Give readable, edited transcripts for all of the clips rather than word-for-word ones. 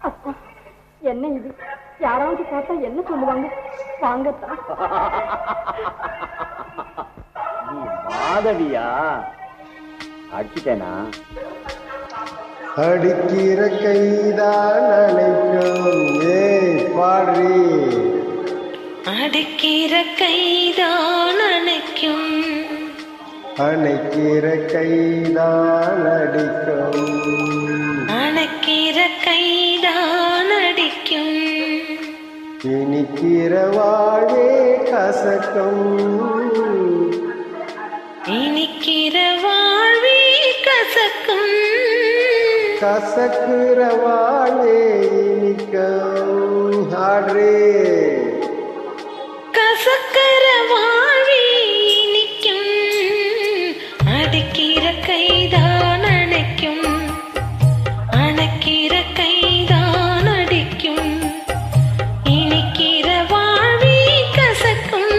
அப்பா, என்ன இது? யாராவது பார்த்தா என்ன சொல்லுவாங்க? வாங்கத்தான். நீ மாதவியா? அடிச்சிட்டேனா? அடிக்கிற கைதான் அணைக்கும். ஏய் பாடி. அடிக்கிற கைதான் அணைக்கும். அணைக்கிற கைதான் அடிக்கும். அணைக்கிற கைதான் அடிக்கும். இனிக்கிற வாழ்வே கசக்கும். இனிக்கிற வாழ்வே கசக்கும். கசக்குற வாழ்வே இனிக்கும். ஆடுறே. கசக்கிற வாழ்வே இனிக்கும். அடிக்கிற கைதான் அணைக்கும். அணைக்கிற கைதான் அடிக்கும். இனிக்கிற வாழ்வே கசக்கும்.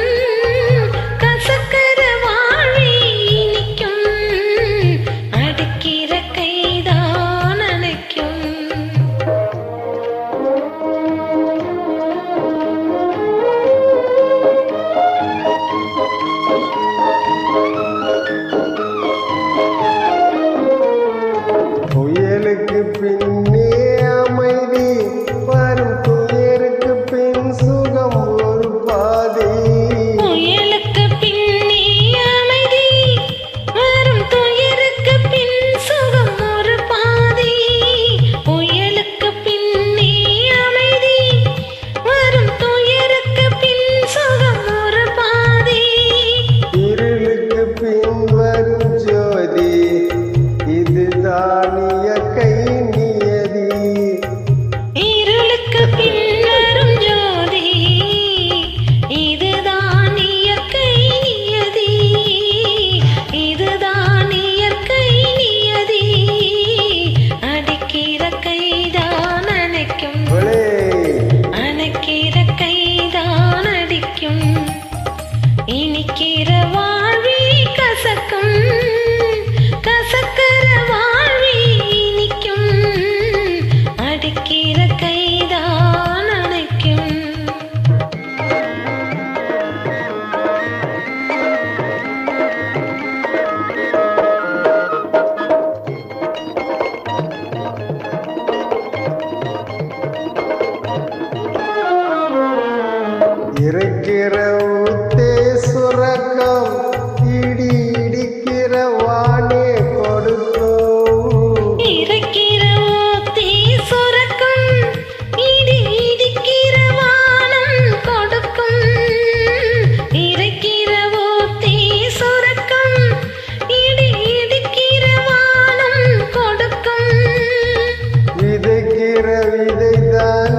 கசக்கிற வாழ்வே இனிக்கும். அடிக்கிற கைதான் அணைக்கும். புயலுக்கு பின்னே அமைதி வரும். துயருக்கு பின் சுகம் ஒரு பாதி. புயலுக்கு பின்னே அமைதி வரும். துயருக்கு பின் சுகம் ஒரு பாதி. புயலுக்கு பின்னே அமைதி வரும். துயருக்கு பின் சுகம் ஒரு பாதி. இருளுக்கு பின் வரும் ஜோதி. இதுதான் இயற்கை நியதி. இருளுக்கு பின் வரும் ஜோதி. இதுதான் இயற்கை நியதி. இதுதான் இயற்கை நியதி. அடிக்கிற கைதான் அணைக்கும். ஒளே. அணைக்கிற கைதான் அடிக்கும். இனிக்கிற வாழ்வே கசக்கும். கசக்கிற வாழ்வே இனிக்கும். அடிக்கிற கைதான் அணைக்கும். இருக்கிற ஊத்தே சுரக்கம். இடி இடிக்கிற வானே கொடுக்கும். இறைக்கிற ஊத்தி சுரக்கும். இடி இடிக்கிற வானம் கொடுக்கும். இறைக்கிற ஊத்தி சுரக்கும். இடி இடிக்கிற வானம் கொடுக்கும். விதைக்கிற விதைதான்